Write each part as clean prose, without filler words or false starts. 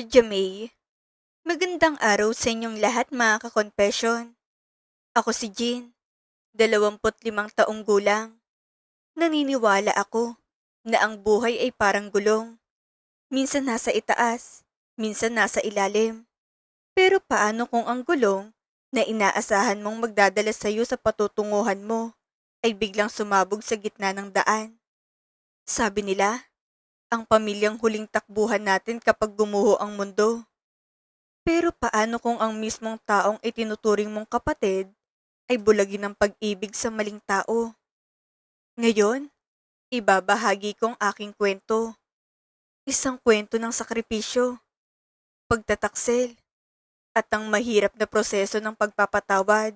Jamey, magandang araw sa inyong lahat mga kakonfesyon. Ako si Jean, 25 gulang. Naniniwala ako na ang buhay ay parang gulong. Minsan nasa itaas, minsan nasa ilalim. Pero paano kung ang gulong na inaasahan mong magdadala sa iyo sa patutunguhan mo ay biglang sumabog sa gitna ng daan? Sabi nila, ang pamilyang huling takbuhan natin kapag gumuho ang mundo. Pero paano kung ang mismong taong itinuturing mong kapatid ay bulagi ng pag-ibig sa maling tao? Ngayon, ibabahagi ko ang aking kwento. Isang kwento ng sakripisyo, pagtataksil, at ang mahirap na proseso ng pagpapatawad.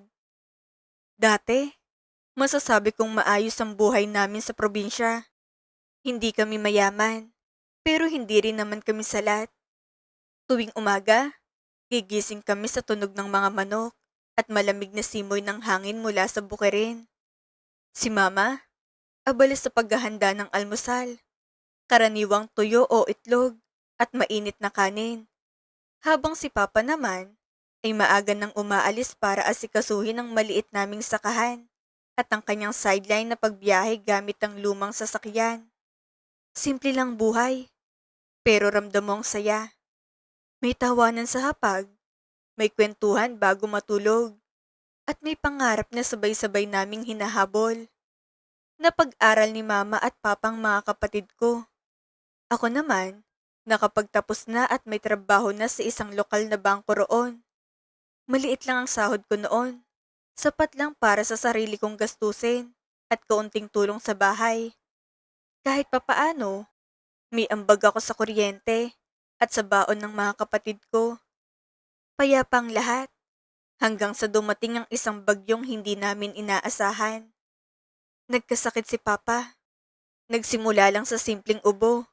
Dati, masasabi kong maayos ang buhay namin sa probinsya. Hindi kami mayaman, pero hindi rin naman kami salat. Tuwing umaga, gigising kami sa tunog ng mga manok at malamig na simoy ng hangin mula sa bukirin. Si Mama, abala sa paghahanda ng almusal, karaniwang tuyo o itlog at mainit na kanin. Habang si Papa naman ay maaga nang umaalis para asikasuhin ang maliit naming sakahan at ang kanyang sideline na pagbiyahe gamit ang lumang sasakyan. Simple lang buhay, pero ramdam mo ang saya. May tawanan sa hapag, may kwentuhan bago matulog, at may pangarap na sabay-sabay naming hinahabol. Napag-aral ni Mama at Papang mga kapatid ko. Ako naman, nakapagtapos na at may trabaho na sa isang lokal na bangko roon. Maliit lang ang sahod ko noon. Sapat lang para sa sarili kong gastusin at kaunting tulong sa bahay. Kahit papaano, may ambag ako sa kuryente at sa baon ng mga kapatid ko. Payapa ang lahat hanggang sa dumating ang isang bagyong hindi namin inaasahan. Nagkasakit si Papa. Nagsimula lang sa simpleng ubo.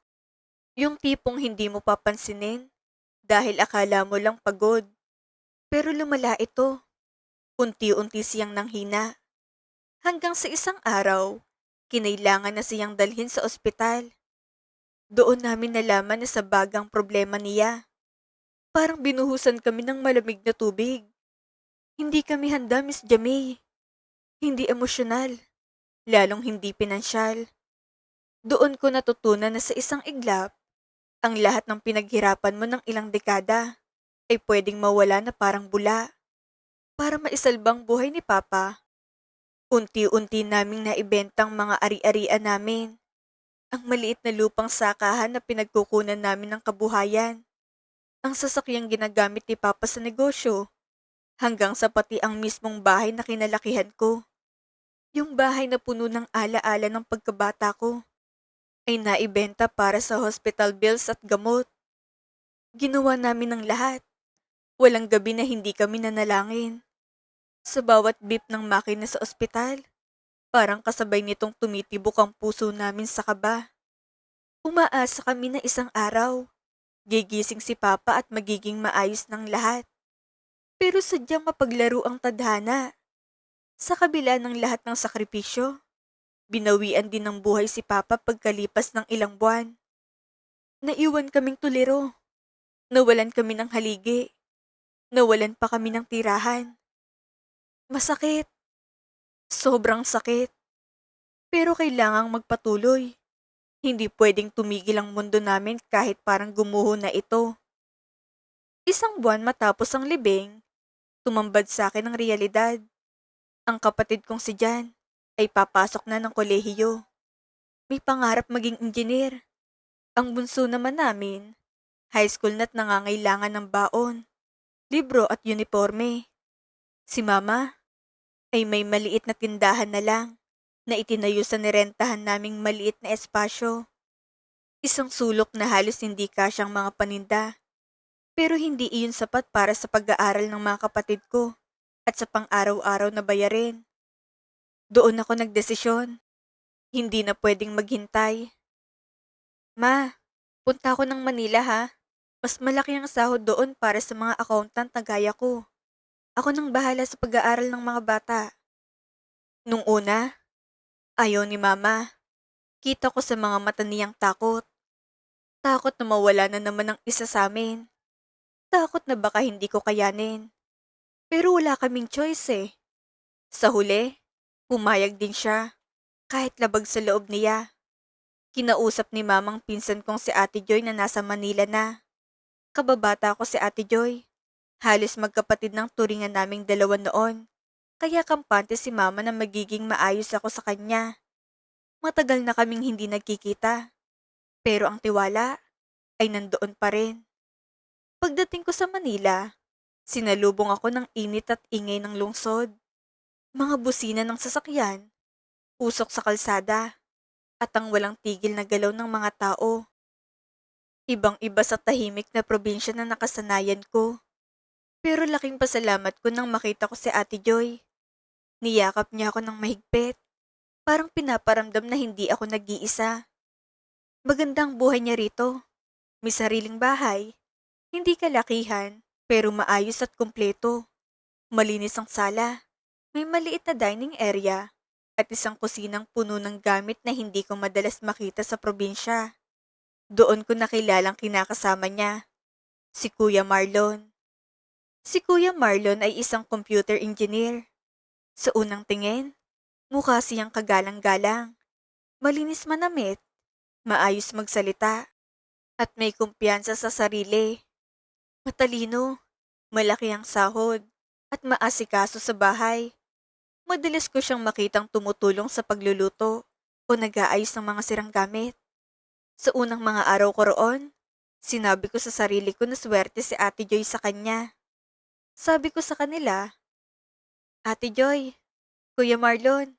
Yung tipong hindi mo papansinin dahil akala mo lang pagod. Pero lumala ito. Unti-unti siyang nanghina. Hanggang sa isang araw, kinailangan na siyang dalhin sa ospital. Doon namin nalaman na sa bagang problema niya. Parang binuhusan kami ng malamig na tubig. Hindi kami handa, Miss Jamey. Hindi emosyonal, lalong hindi pinansyal. Doon ko natutunan na sa isang iglap, ang lahat ng pinaghirapan mo ng ilang dekada ay pwedeng mawala na parang bula. Para maisalbang buhay ni Papa, unti-unti naming naibentang mga ari-arian namin. Ang maliit na lupang sakahan na pinagkukunan namin ng kabuhayan. Ang sasakyang ginagamit ni Papa sa negosyo. Hanggang sa pati ang mismong bahay na kinalakihan ko. Yung bahay na puno ng alaala ng pagkabata ko ay naibenta para sa hospital bills at gamot. Ginawa namin ang lahat. Walang gabi na hindi kami nanalangin. Sa bawat beep ng makina sa ospital, parang kasabay nitong tumitibok ang puso namin sa kaba. Umaasa kami na isang araw, gigising si Papa at magiging maayos ng lahat. Pero sadyang mapaglaro ang tadhana. Sa kabila ng lahat ng sakripisyo, binawian din ng buhay si Papa pagkalipas ng ilang buwan. Naiwan kaming tuliro. Nawalan kami ng haligi. Nawalan pa kami ng tirahan. Masakit. Sobrang sakit. Pero kailangang magpatuloy. Hindi pwedeng tumigil ang mundo namin kahit parang gumuho na ito. Isang buwan matapos ang libing, tumambad sa akin ang realidad. Ang kapatid kong si Jan ay papasok na ng kolehiyo. May pangarap maging engineer. Ang bunso naman namin, high school na't nangangailangan ng baon, libro at uniforme. Si Mama ay may maliit na tindahan na lang na itinayo sa nirentahan naming maliit na espasyo. Isang sulok na halos hindi kasyang mga paninda. Pero hindi iyon sapat para sa pag-aaral ng mga kapatid ko at sa pang-araw-araw na bayarin. Doon ako nagdesisyon. Hindi na pwedeng maghintay. Ma, punta ako ng Manila ha. Mas malaki ang sahod doon para sa mga accountant na gaya ko. Ako nang bahala sa pag-aaral ng mga bata. Nung una, ayaw ni Mama. Kita ko sa mga mata niyang takot. Takot na mawala na naman ang isa sa amin. Takot na baka hindi ko kayanin. Pero wala kaming choice eh. Sa huli, pumayag din siya, kahit labag sa loob niya. Kinausap ni mamang pinsan kong si Ate Joy na nasa Manila na. Kababata ko si Ate Joy. Halos magkapatid ng turingan naming dalawa noon. Kaya kampante si mama na magiging maayos ako sa kanya. Matagal na kaming hindi nagkikita. Pero ang tiwala ay nandoon pa rin. Pagdating ko sa Manila, sinalubong ako ng init at ingay ng lungsod. Mga busina ng sasakyan, usok sa kalsada, at ang walang tigil na galaw ng mga tao. Ibang-iba sa tahimik na probinsya na nakasanayan ko. Pero laking pasalamat ko nang makita ko si Ate Joy. Niyakap niya ako ng mahigpit. Parang pinaparamdam na hindi ako nag-iisa. Magandang buhay niya rito. May sariling bahay. Hindi kalakihan, pero maayos at kumpleto. Malinis ang sala. May maliit na dining area. At isang kusinang puno ng gamit na hindi ko madalas makita sa probinsya. Doon ko nakilalang kinakasama niya. Si Kuya Marlon. Si Kuya Marlon ay isang computer engineer. Sa unang tingin, mukha siyang kagalang-galang. Malinis manamit, maayos magsalita, at may kumpiyansa sa sarili. Matalino, malaki ang sahod, at maasikaso sa bahay. Madalas ko siyang makitang tumutulong sa pagluluto o nag-aayos ng mga sirang gamit. Sa unang mga araw ko roon, sinabi ko sa sarili ko na swerte si Ate Joy sa kanya. Sabi ko sa kanila, Ate Joy, Kuya Marlon,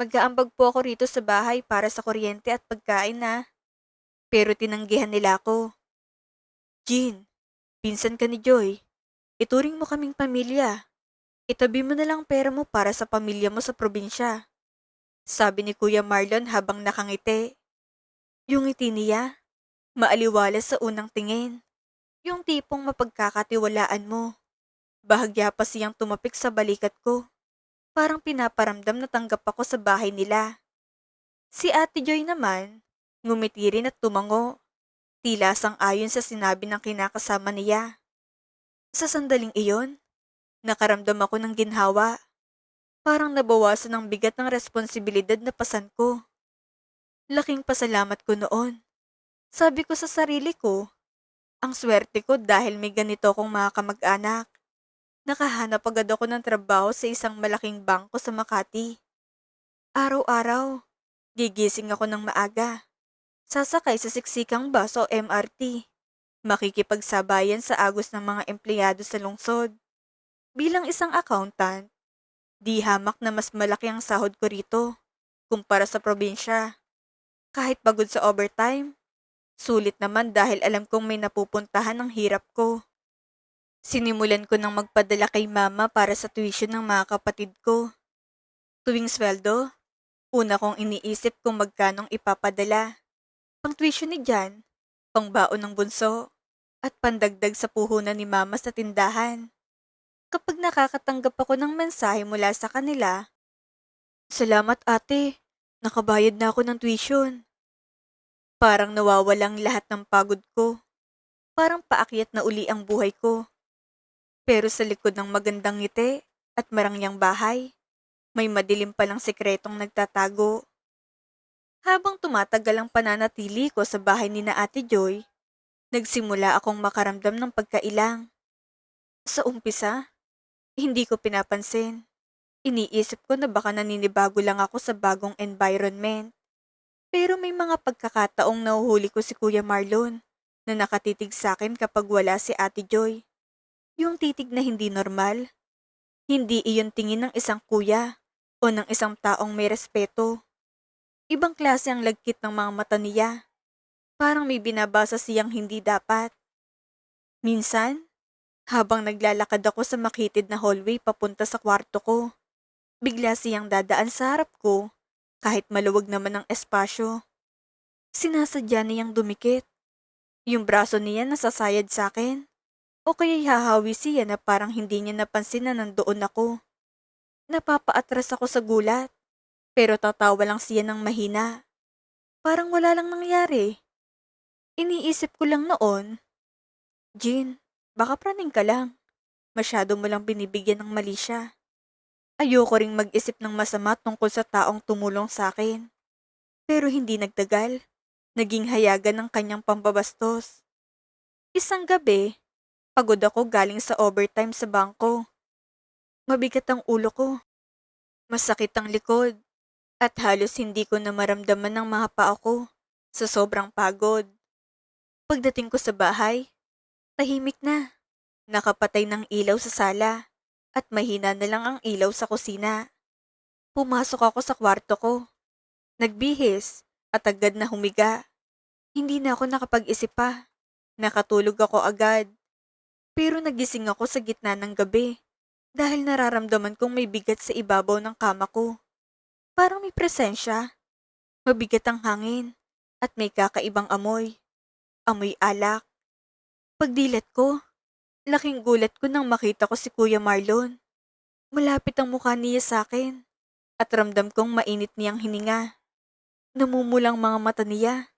mag-aambag po ako rito sa bahay para sa kuryente at pagkain na. Pero tinanggihan nila ako. Jean, pinsan ka ni Joy. Ituring mo kaming pamilya. Itabi mo na lang pera mo para sa pamilya mo sa probinsya. Sabi ni Kuya Marlon habang nakangiti. Yung ngiti niya, maaliwalas sa unang tingin. Yung tipong mapagkakatiwalaan mo. Bahagya pa siyang tumapik sa balikat ko. Parang pinaparamdam na tanggap ako sa bahay nila. Si Ate Joy naman, ngumiti rin at tumango. Tila sang-ayon sa sinabi ng kinakasama niya. Sa sandaling iyon, nakaramdam ako ng ginhawa. Parang nabawasan ng bigat ng responsibilidad na pasan ko. Laking pasalamat ko noon. Sabi ko sa sarili ko, ang swerte ko dahil may ganito akong mga kamag-anak. Nakahanap agad ako ng trabaho sa isang malaking bangko sa Makati. Araw-araw, gigising ako ng maaga. Sasakay sa siksikang bus o MRT. Makikipagsabayan sa agos ng mga empleyado sa lungsod. Bilang isang accountant, di hamak na mas malaki ang sahod ko rito kumpara sa probinsya. Kahit pagod sa overtime, sulit naman dahil alam kong may napupuntahan ang hirap ko. Sinimulan ko nang magpadala kay mama para sa tuition ng mga kapatid ko. Tuwing sweldo, una kong iniisip kung magkanong ipapadala. Pang tuition ni Jan, pangbaon ng bunso, at pandagdag sa puhunan ni mama sa tindahan. Kapag nakakatanggap ako ng mensahe mula sa kanila, Salamat ate, nakabayad na ako ng tuition. Parang nawawalang lahat ng pagod ko. Parang paakyat na uli ang buhay ko. Pero sa likod ng magandang ngiti at marangyang bahay, may madilim palang sikretong nagtatago. Habang tumatagal ang pananatili ko sa bahay ni na Ate Joy, nagsimula akong makaramdam ng pagkailang. Sa umpisa, hindi ko pinapansin. Iniisip ko na baka naninibago lang ako sa bagong environment. Pero may mga pagkakataong nahuhuli ko si Kuya Marlon na nakatitig sa akin kapag wala si Ate Joy. Yung titig na hindi normal. Hindi iyon tingin ng isang kuya o ng isang taong may respeto. Ibang klase ang lagkit ng mga mata niya. Parang may binabasa siyang hindi dapat. Minsan, habang naglalakad ako sa makitid na hallway papunta sa kwarto ko, bigla siyang dadaan sa harap ko kahit maluwag naman ang espasyo. Sinasadya niyang dumikit. Yung braso niya nasasayad sa akin. O kaya'y hahawi siya na parang hindi niya napansin na nandoon ako. Napapaatras ako sa gulat. Pero tatawa lang siya ng mahina. Parang wala lang nangyari. Iniisip ko lang noon, Jean, Baka praning ka lang. Masyado mo lang binibigyan ng mali siya. Ayoko ring mag-isip ng masama tungkol sa taong tumulong sa akin. Pero hindi nagtagal. Naging hayagan ng kanyang pambabastos. Isang gabi, pagod ako galing sa overtime sa bangko. Mabigat ang ulo ko, masakit ang likod, at halos hindi ko na maramdaman ng mga paa ko sa sobrang pagod. Pagdating ko sa bahay, tahimik na. Nakapatay ng ilaw sa sala at mahina na lang ang ilaw sa kusina. Pumasok ako sa kwarto ko, nagbihis at agad na humiga. Hindi na ako nakapag-isip pa. Nakatulog ako agad. Pero nagising ako sa gitna ng gabi dahil nararamdaman kong may bigat sa ibabaw ng kama ko. Parang may presensya. Mabigat ang hangin at may kakaibang amoy. Amoy alak. Pagdilat ko, laking gulat ko nang makita ko si Kuya Marlon. Malapit ang mukha niya sa akin at ramdam kong mainit niyang hininga. Namumulang mga mata niya.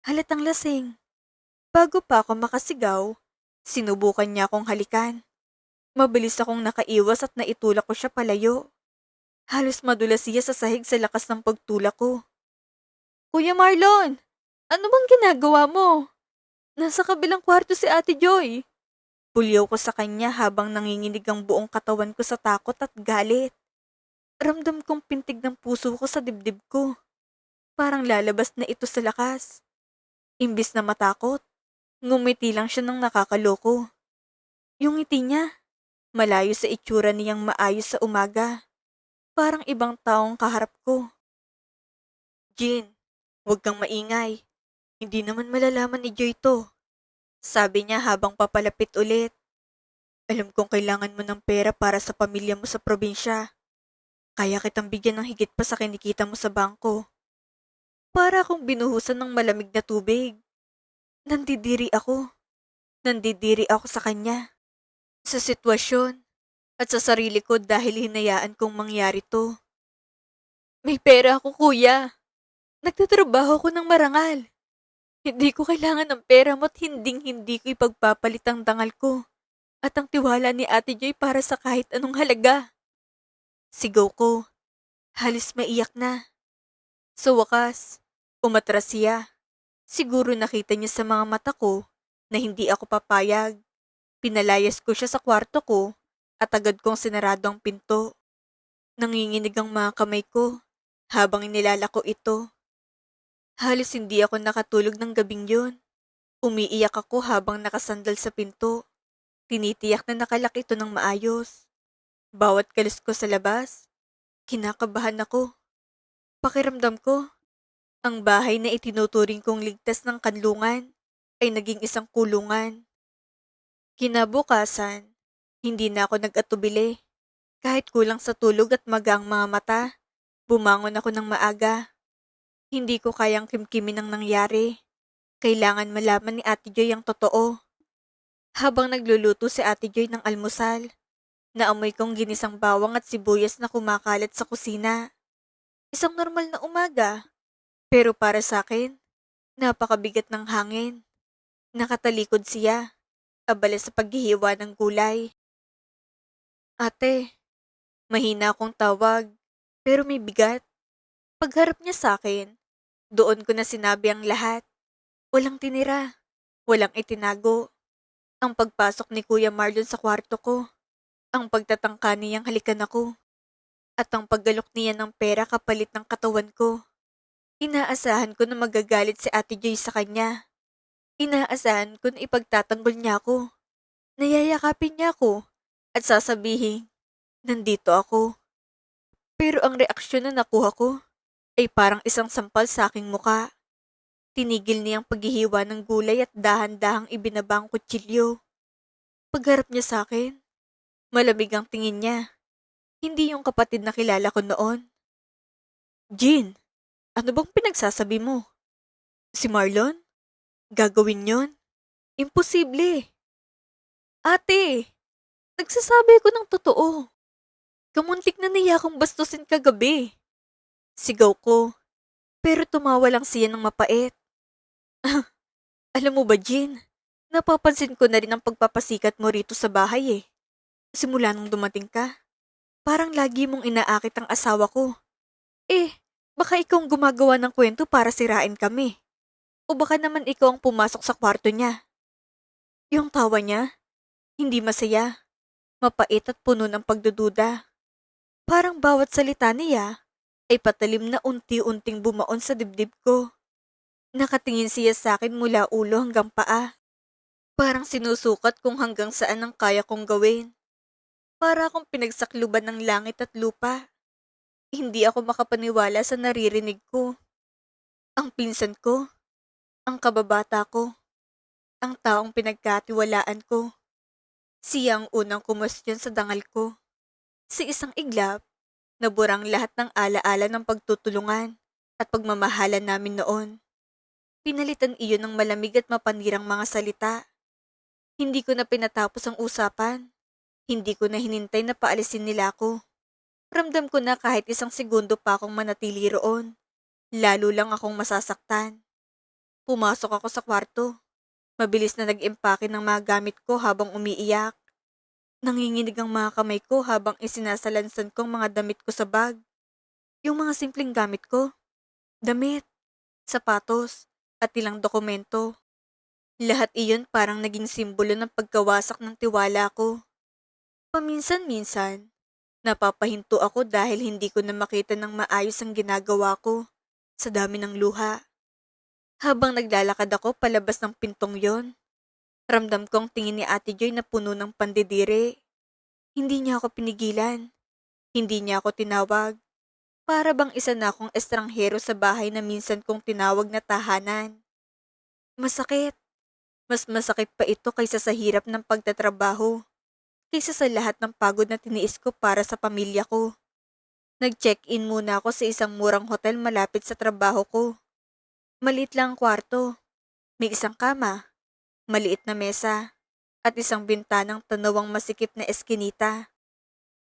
Halatang lasing. Bago pa ako makasigaw, sinubukan niya akong halikan. Mabilis akong nakaiwas at naitulak ko siya palayo. Halos madulas siya sa sahig sa lakas ng pagtulak ko. Kuya Marlon, ano bang ginagawa mo? Nasa kabilang kwarto si Ate Joy. Pulyaw ko sa kanya habang nanginginig ang buong katawan ko sa takot at galit. Ramdam kong pintig ng puso ko sa dibdib ko. Parang lalabas na ito sa lakas. Imbis na matakot, ngumiti lang siya ng nakakaloko. Yung ngiti niya, malayo sa itsura niyang maayos sa umaga. Parang ibang taong kaharap ko. Jean, huwag kang maingay. Hindi naman malalaman ni Joy to. Sabi niya habang papalapit ulit. Alam kong kailangan mo ng pera para sa pamilya mo sa probinsya. Kaya kitang bigyan ng higit pa sa kinikita mo sa bangko. Para akong binuhusan ng malamig na tubig. Nandidiri ako. Nandidiri ako sa kanya. Sa sitwasyon. At sa sarili ko dahil hinayaan kong mangyari to. May pera ako, kuya. Nagtatrabaho ko ng marangal. Hindi ko kailangan ng pera mo't hinding-hindi ko ipagpapalit ang dangal ko at ang tiwala ni Ate Joy para sa kahit anong halaga. Sigaw ko. Halos maiyak na. Sa wakas, umatras siya. Siguro nakita niya sa mga mata ko na hindi ako papayag. Pinalayas ko siya sa kwarto ko at agad kong sinarado ang pinto. Nanginginig ang mga kamay ko habang inilalako ito. Halos hindi ako nakatulog ng gabing yun. Umiiyak ako habang nakasandal sa pinto. Tinitiyak na nakalak ito ng maayos. Bawat kalis ko sa labas, kinakabahan ako. Pakiramdam ko, ang bahay na itinuturing kong ligtas ng kanlungan ay naging isang kulungan. Kinabukasan, hindi na ako nag-atubili. Kahit kulang sa tulog at maga ang mga mata, bumangon ako ng maaga. Hindi ko kayang kimkimin ang nangyari. Kailangan malaman ni Ate Joy ang totoo. Habang nagluluto si Ate Joy ng almusal, naamoy kong ginisang bawang at sibuyas na kumakalat sa kusina. Isang normal na umaga, pero para sa akin, napakabigat ng hangin. Nakatalikod siya, abala sa paghihiwa ng gulay. Ate, mahina akong tawag, pero may bigat. Pagharap niya sa akin, doon ko na sinabi ang lahat. Walang tinira, walang itinago. Ang pagpasok ni Kuya Marlon sa kwarto ko, ang pagtatangka niyang halikan ako, at ang paggalok niya ng pera kapalit ng katawan ko. Inaasahan ko na magagalit si Ate Joy sa kanya. Inaasahan ko na ipagtatanggol niya ako. Nayayakapin niya ako at sasabihin, nandito ako. Pero ang reaksyon na nakuha ko ay parang isang sampal sa aking muka. Tinigil niyang paghihiwa ng gulay at dahan-dahang ibinaba ang kutsilyo. Pagharap niya sa akin, malamig ang tingin niya. Hindi yung kapatid na kilala ko noon. Jean, ano bang pinagsasabi mo? Si Marlon? Gagawin yon? Imposible. Ate, nagsasabi ko ng totoo. Kamuntik na niya akong bastusin kagabi. Sigaw ko, pero tumawa lang siya ng mapait. Alam mo ba, Jean? Napapansin ko na rin ang pagpapasikat mo rito sa bahay eh. Simula nung dumating ka, parang lagi mong inaakit ang asawa ko. Eh, baka ikaw ang gumagawa ng kwento para sirain kami. O baka naman ikaw ang pumasok sa kwarto niya. Yung tawa niya, hindi masaya, mapait at puno ng pagdududa. Parang bawat salita niya ay patalim na unti-unting bumaon sa dibdib ko. Nakatingin siya sa akin mula ulo hanggang paa. Parang sinusukat kung hanggang saan ang kaya kong gawin. Para akong pinagsakluban ng langit at lupa. Hindi ako makapaniwala sa naririnig ko. Ang pinsan ko, ang kababata ko, ang taong pinagkatiwalaan ko. Siya ang unang kumustyon sa dangal ko. Sa isang iglap, naburang lahat ng alaala ng pagtutulungan at pagmamahalan namin noon. Pinalitan iyon ng malamig at mapanirang mga salita. Hindi ko na pinatapos ang usapan. Hindi ko na hinintay na paalisin nila ako. Ramdam ko na kahit isang segundo pa akong manatili roon. Lalo lang akong masasaktan. Pumasok ako sa kwarto. Mabilis na nag-impake ng mga gamit ko habang umiiyak. Nanginginig ang mga kamay ko habang isinasalansan kong mga damit ko sa bag. Yung mga simpleng gamit ko. Damit, sapatos, at ilang dokumento. Lahat iyon parang naging simbolo ng pagkawasak ng tiwala ko. Paminsan-minsan, napapahinto ako dahil hindi ko na makita ng maayos ang ginagawa ko sa dami ng luha. Habang naglalakad ako palabas ng pintong yon, ramdam kong tingin ni Ate Joy na puno ng pandidiri. Hindi niya ako pinigilan. Hindi niya ako tinawag. Para bang isa na akong estranghero sa bahay na minsan kong tinawag na tahanan. Masakit. Mas masakit pa ito kaysa sa hirap ng pagtatrabaho. Kaysa sa lahat ng pagod na tiniis ko para sa pamilya ko. Nag-check-in muna ako sa isang murang hotel malapit sa trabaho ko. Maliit lang ang kwarto. May isang kama, maliit na mesa, at isang bintanang tanawang masikip na eskinita.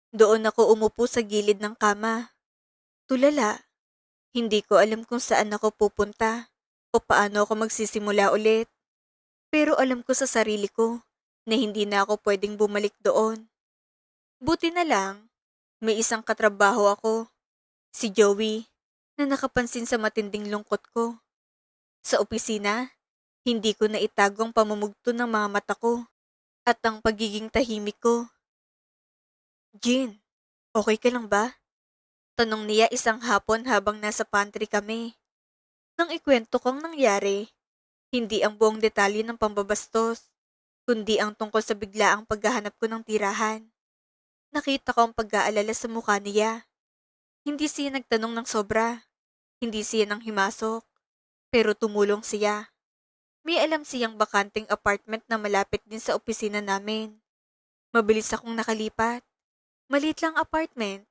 Doon ako umupo sa gilid ng kama. Tulala, hindi ko alam kung saan ako pupunta o paano ako magsisimula ulit. Pero alam ko sa sarili ko na hindi na ako pwedeng bumalik doon. Buti na lang, may isang katrabaho ako, si Joey, na nakapansin sa matinding lungkot ko. Sa opisina, hindi ko na itago ang pamumugto ng mga mata ko at ang pagiging tahimik ko. Jean, okay ka lang ba? Tanong niya isang hapon habang nasa pantry kami. Nang ikwento kong nangyari, hindi ang buong detalye ng pambabastos, kundi ang tungkol sa biglaang paghahanap ko ng tirahan. Nakita ko ang pag-aalala sa mukha niya. Hindi siya nagtanong ng sobra, hindi siya nang himasok, pero tumulong siya. May alam siyang bakanting apartment na malapit din sa opisina namin. Mabilis akong nakalipat. Maliit lang apartment,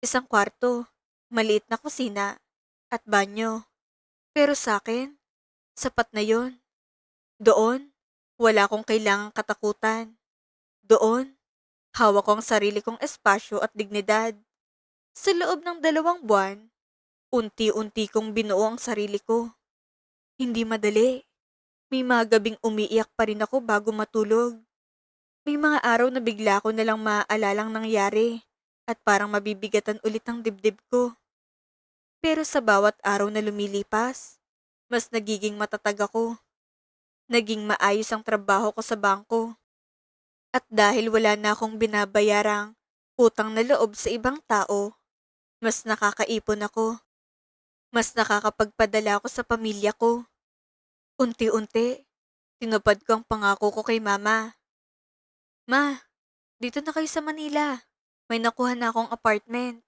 isang kwarto, maliit na kusina, at banyo. Pero sa akin, sapat na yon. Doon, wala akong kailangang katakutan. Doon, hawak ko ang sarili kong espasyo at dignidad. Sa loob ng 2 buwan, unti-unti kong binuo ang sarili ko. Hindi madali. May mga gabing umiiyak pa rin ako bago matulog. May mga araw na bigla ko nalang maaalalang nangyari at parang mabibigatan ulit ang dibdib ko. Pero sa bawat araw na lumilipas, mas nagiging matatag ako. Naging maayos ang trabaho ko sa bangko. At dahil wala na akong binabayarang utang na loob sa ibang tao, mas nakakaipon ako. Mas nakakapagpadala ako sa pamilya ko. Unti-unti, tinupad ko ang pangako ko kay mama. Ma, dito na kayo sa Manila. May nakuha na akong apartment.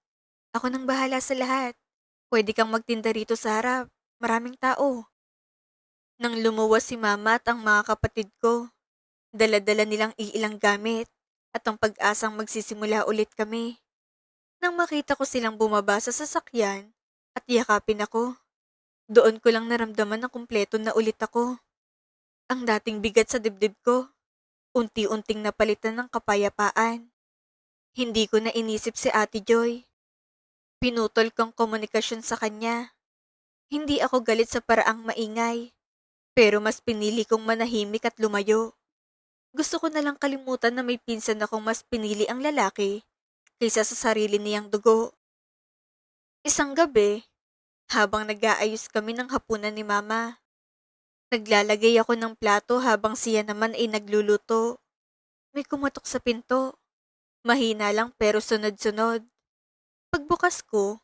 Ako nang bahala sa lahat. Pwede kang magtinda rito sa harap. Maraming tao. Nang lumuwas si mama at ang mga kapatid ko, dala-dala nilang iilang gamit at ang pag-asang magsisimula ulit kami. Nang makita ko silang bumaba sa sasakyan at yakapin ako, doon ko lang naramdaman na kumpleto na ulit ako. Ang dating bigat sa dibdib ko, unti-unting napalitan ng kapayapaan. Hindi ko na inisip si Ate Joy. Pinutol kong komunikasyon sa kanya. Hindi ako galit sa paraang maingay. Pero mas pinili kong manahimik at lumayo. Gusto ko na lang kalimutan na may pinsan akong mas pinili ang lalaki kaysa sa sarili niyang dugo. Isang gabi, habang nag-aayos kami ng hapunan ni Mama, naglalagay ako ng plato habang siya naman ay nagluluto. May kumatok sa pinto. Mahina lang pero sunod-sunod. Pagbukas ko,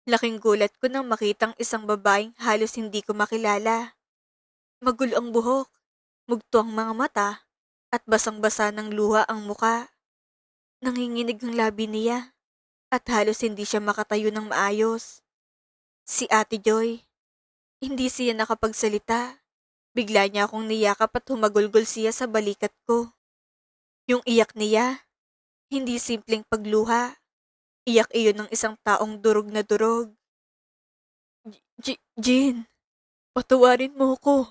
laking gulat ko nang makitang isang babaeng halos hindi ko makilala. Magulo ang buhok, mugto ang mga mata, at basang-basa ng luha ang muka. Nanginginig ang labi niya, at halos hindi siya makatayo ng maayos. Si Ate Joy, hindi siya nakapagsalita. Bigla niya akong niyakap at humagulgol siya sa balikat ko. Yung iyak niya, hindi simpleng pagluha. Iyak iyon ng isang taong durog na durog. Jean, patawarin mo ko.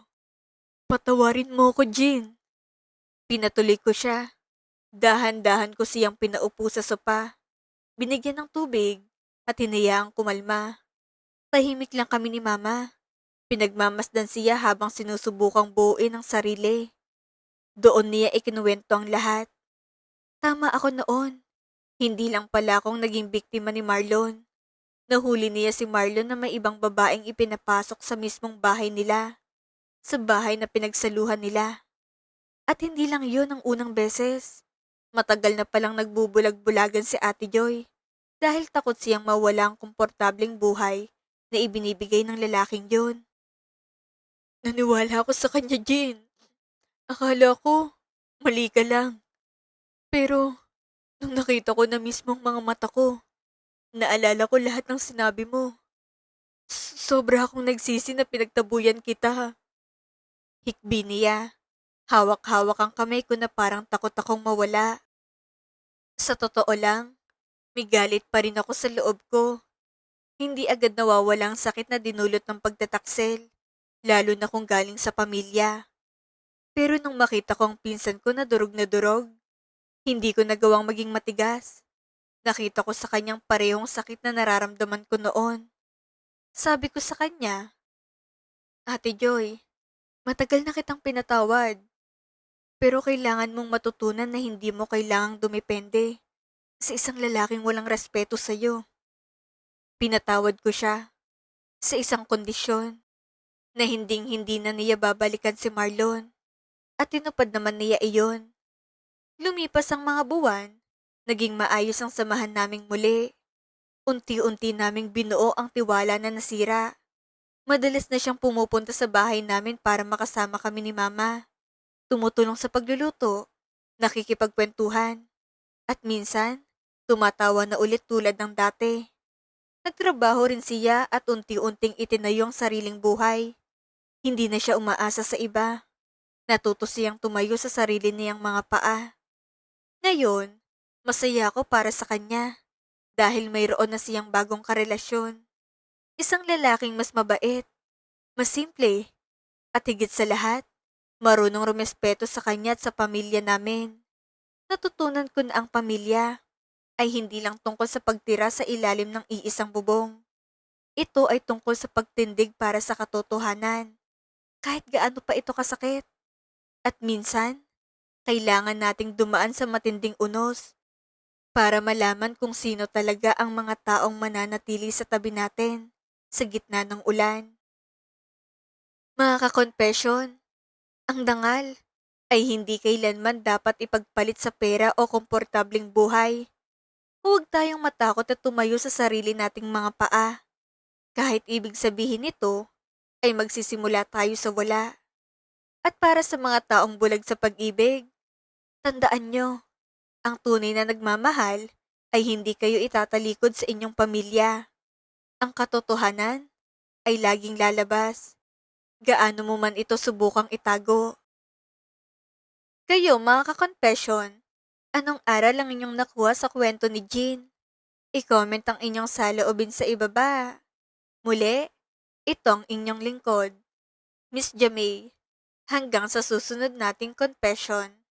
Patawarin mo ko, Jean. Pinatuloy ko siya. Dahan-dahan ko siyang pinaupo sa sopa. Binigyan ng tubig at hinayaang kumalma. Tahimik lang kami ni Mama. Pinagmamasdan siya habang sinusubukang buuin ang sarili. Doon niya ikinuwento ang lahat. Tama ako noon. Hindi lang pala akong naging biktima ni Marlon. Nahuli niya si Marlon na may ibang babaeng ipinapasok sa mismong bahay nila. Sa bahay na pinagsaluhan nila. At hindi lang yun ang unang beses. Matagal na palang nagbubulag-bulagan si Ate Joy dahil takot siyang mawala ang komportableng buhay na ibinibigay ng lalaking yun. Naniwala ako sa kanya, Jean. Akala ko, mali ka lang. Pero, nung nakita ko na mismong mga mata ko, naalala ko lahat ng sinabi mo. Sobra akong nagsisi na pinagtabuyan kita. Hikbi niya. Hawak-hawak ang kamay ko na parang takot akong mawala. Sa totoo lang, may galit pa rin ako sa loob ko. Hindi agad nawawala ang sakit na dinulot ng pagtataksil, lalo na kung galing sa pamilya. Pero nung makita ko ang pinsan ko na durog, hindi ko nagawang maging matigas. Nakita ko sa kanyang parehong sakit na nararamdaman ko noon. Sabi ko sa kanya, Ate Joy, matagal na kitang pinatawad. Pero kailangan mong matutunan na hindi mo kailangang dumepende sa isang lalaking walang respeto sa'yo. Pinatawad ko siya sa isang kondisyon na hinding-hindi na niya babalikan si Marlon at tinupad naman niya iyon. Lumipas ang mga buwan, naging maayos ang samahan naming muli. Unti-unti naming binuo ang tiwala na nasira. Madalas na siyang pumupunta sa bahay namin para makasama kami ni Mama. Tumutulong sa pagluluto, nakikipagkwentuhan, at minsan, tumatawa na ulit tulad ng dati. Nagtrabaho rin siya at unti-unting itinayo ang sariling buhay. Hindi na siya umaasa sa iba. Natuto siyang tumayo sa sarili niyang mga paa. Ngayon, masaya ako para sa kanya dahil mayroon na siyang bagong karelasyon. Isang lalaking mas mabait, mas simple, at higit sa lahat, marunong rumespeto sa kanya at sa pamilya namin. Natutunan ko na ang pamilya ay hindi lang tungkol sa pagtira sa ilalim ng iisang bubong. Ito ay tungkol sa pagtindig para sa katotohanan, kahit gaano pa ito kasakit. At minsan, kailangan nating dumaan sa matinding unos para malaman kung sino talaga ang mga taong mananatili sa tabi natin sa gitna ng ulan. Mga ka-confession, ang dangal ay hindi kailanman dapat ipagpalit sa pera o komportableng buhay. Huwag tayong matakot at tumayo sa sarili nating mga paa. Kahit ibig sabihin nito ay magsisimula tayo sa wala. At para sa mga taong bulag sa pag-ibig, tandaan nyo, ang tunay na nagmamahal ay hindi kayo itatalikod sa inyong pamilya. Ang katotohanan ay laging lalabas. Gaano mo man ito subukang itago. Kayo mga ka-confession, anong aral ang inyong nakuha sa kwento ni Jean? I-comment ang inyong saloobin sa ibaba. Muli, ito ang inyong lingkod, Miss Jamay. Hanggang sa susunod nating confession.